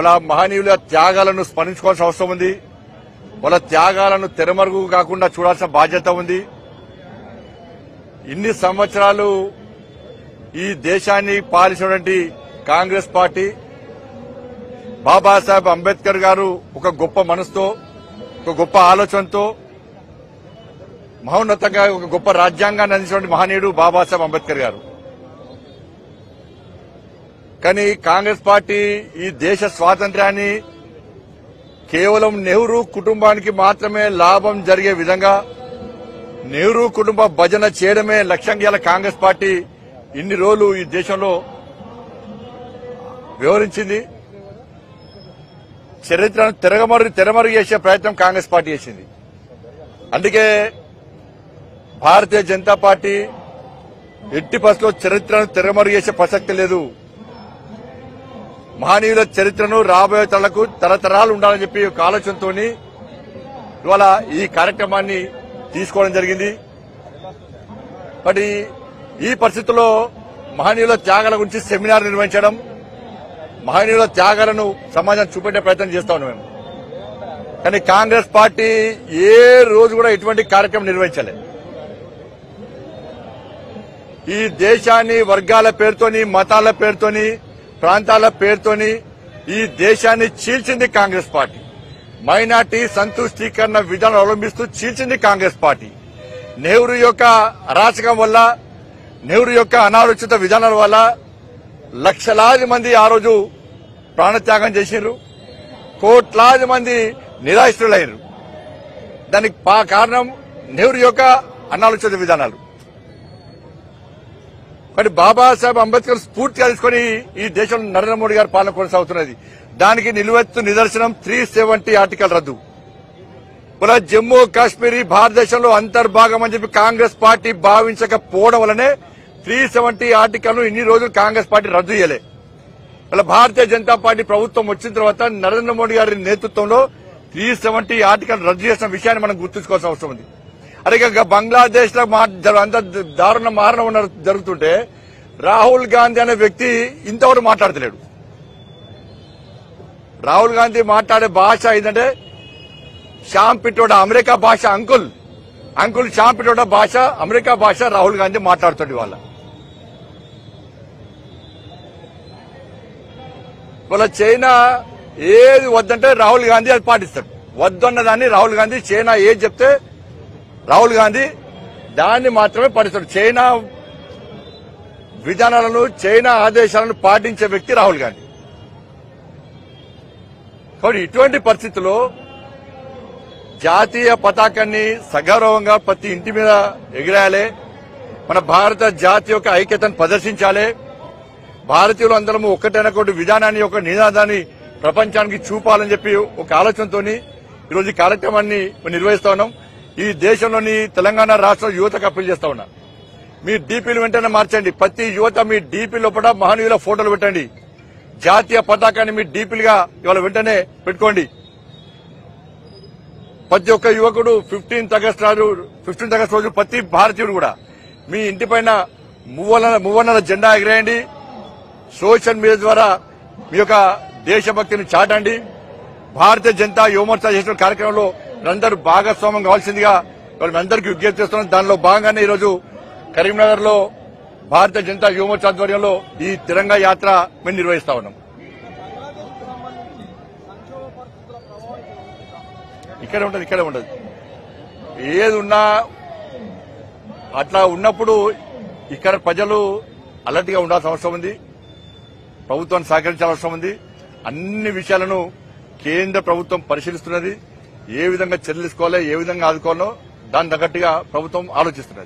వాళ్ళ మహనీయుల త్యాగాలను స్మరించుకోవాల్సిన అవసరం ఉంది. వాళ్ళ త్యాగాలను తెరమరుగు కాకుండా చూడాల్సిన బాధ్యత ఉంది. ఇన్ని సంవత్సరాలు ఈ దేశాన్ని పాలించినటువంటి కాంగ్రెస్ పార్టీ, బాబాసాహెబ్ అంబేద్కర్ గారు ఒక గొప్ప మనసుతో, ఒక గొప్ప ఆలోచనతో, మహోన్నతంగా ఒక గొప్ప రాజ్యాంగాన్ని అందించినటువంటి మహనీయుడు బాబాసాహెబ్ అంబేద్కర్ గారు. కానీ కాంగ్రెస్ పార్టీ ఈ దేశ స్వాతంత్ర్యాన్ని కేవలం నెహ్రూ కుటుంబానికి మాత్రమే లాభం జరిగే విధంగా నెహ్రూ కుటుంబ భజన చేయడమే లక్ష్యంగా కాంగ్రెస్ పార్టీ ఇన్ని రోజులు ఈ దేశంలో వివరించింది. చరిత్రను తెరమరుగు చేసే ప్రయత్నం కాంగ్రెస్ పార్టీ చేసింది. అందుకే భారతీయ జనతా పార్టీ ఎట్టి పరిస్థితుల్లో చరిత్రను తెరమరుగు చేసే ప్రసక్తి లేదు. మహనీయుల చరిత్రను రాబోయే తరాలకు తరతరాలు ఉండాలని చెప్పి ఒక ఆలోచనతో ఇవాళ ఈ కార్యక్రమాన్ని తీసుకోవడం జరిగింది. మరి ఈ పరిస్థితుల్లో మహనీయుల త్యాగాల గురించి సెమినార్ నిర్వహించడం, మహనీయుల త్యాగాలను సమాజం చూపెట్టే ప్రయత్నం చేస్తా ఉన్నాం మేము. కానీ కాంగ్రెస్ పార్టీ ఏ రోజు కూడా ఎటువంటి కార్యక్రమం నిర్వహించలే. ఈ దేశాన్ని వర్గాల పేరుతోని, మతాల పేరుతోని, ప్రాంతాల పేరుతోని ఈ దేశాన్ని చీల్చింది కాంగ్రెస్ పార్టీ. మైనార్టీ సంతుష్టీకరణ విధానం అవలంబిస్తూ చీల్చింది కాంగ్రెస్ పార్టీ. నెహ్రూ యొక్క అరాచకం వల్ల, నెహ్రూ యొక్క అనాలోచిత విధానాల వల్ల లక్షలాది మంది ఆ రోజు ప్రాణత్యాగం చేశారు. కోట్లాది మంది నిరాశ్రులయ్యారు. దానికి కారణం నెహ్రూ యొక్క అనాలోచిత విధానాలు. కానీ బాబాసాహెబ్ అంబేద్కర్ స్ఫూర్తిగా తీసుకుని ఈ దేశంలో నరేంద్ర మోడీ గారి పాలన కొనసాగుతున్నది. దానికి నిలువెత్తు నిదర్శనం 370 ఆర్టికల్ రద్దు. ఇలా జమ్మూ కాశ్మీర్ భారతదేశంలో అంతర్భాగం అని చెప్పి కాంగ్రెస్ పార్టీ భావించకపోవడం వల్లనే 370 ఆర్టికల్ ఇన్ని రోజులు కాంగ్రెస్ పార్టీ రద్దు చేయలే. ఇలా భారతీయ జనతా పార్టీ ప్రభుత్వం వచ్చిన తర్వాత నరేంద్ర మోడీ గారి నేతృత్వంలో 370 ఆర్టికల్ రద్దు చేసిన విషయాన్ని మనం గుర్తుంచుకోవాల్సిన అవసరం ఉంది. అరే బంగ్లాదేశ్ లో అంత దారుణ మారణ జరుగుతుంటే రాహుల్ గాంధీ అనే వ్యక్తి ఇంతవరకు మాట్లాడతలేడు. రాహుల్ గాంధీ మాట్లాడే భాష ఏంటంటే శ్యామ్ పిట్రోడా అమెరికా భాష, అంకుల్ శ్యామ్ పిట్రోడా భాష, అమెరికా భాష రాహుల్ గాంధీ మాట్లాడుతుంది. వాళ్ళ చైనా ఏది వద్దంటే రాహుల్ గాంధీ అది పాటిస్తాడు. వద్దన్న దాన్ని రాహుల్ గాంధీ, చైనా ఏది చెప్తే రాహుల్ గాంధీ దాన్ని మాత్రమే పాటిస్తాడు. చైనా విధానాలను, చైనా ఆదేశాలను పాటించే వ్యక్తి రాహుల్ గాంధీ. కాబట్టి ఇటువంటి పరిస్థితుల్లో జాతీయ పతాకాన్ని సగౌరవంగా ప్రతి ఇంటి మీద ఎగిరేయాలి. మన భారత జాతి యొక్క ఐక్యతను ప్రదర్శించాలి. భారతీయులు అందరము ఒక్కటైనటువంటి విధానాన్ని, ఒక నినాదాన్ని ప్రపంచానికి చూపాలని చెప్పి ఒక ఆలోచనతో ఈరోజు ఈ కార్యక్రమాన్ని నిర్వహిస్తా ఉన్నాం. ఈ దేశంలోని తెలంగాణ రాష్ట్ర యువతకు అప్పీల్ చేస్తా ఉన్నా, మీ డీపీలు వెంటనే మార్చండి. ప్రతి యువత మీ డీపీ లోపల మహనీయుల ఫోటోలు పెట్టండి. జాతీయ పతాకాన్ని మీ డీపీలుగా ఇవాళ వెంటనే పెట్టుకోండి. ప్రతి ఒక్క యువకుడు 15th ఆగస్టు రోజు ప్రతి భారతీయుడు కూడా మీ ఇంటిపైన మువ్వన్నల జెండా ఎగిరేయండి. సోషల్ మీడియా ద్వారా మీ యొక్క దేశభక్తిని చాటండి. భారతీయ జనతా యువమోర్చా చేసిన కార్యక్రమంలో అందరూ భాగస్వామ్యం కావాల్సిందిగా అందరికీ విజ్ఞప్తి చేస్తున్నాం. దానిలో భాగంగానే ఈరోజు కరీంనగర్ లో భారతీయ జనతా యువమోర్చా ఆధ్వర్యంలో ఈ తిరంగా యాత్ర మేము నిర్వహిస్తా ఉన్నాం. ఇక్కడే ఉండదు. ఏది ఉన్నా అట్లా ఉన్నప్పుడు ఇక్కడ ప్రజలు అలర్ట్ గా ఉండాల్సిన అవసరం ఉంది. ప్రభుత్వాన్ని సహకరించాల్సిన అవసరం ఉంది. అన్ని విషయాలను కేంద్ర ప్రభుత్వం పరిశీలిస్తున్నది. ఏ విధంగా చర్యలు తీసుకోవాలో, ఏ విధంగా ఆదుకోవాలో దాని తగ్గట్టుగా ప్రభుత్వం ఆలోచిస్తున్నది.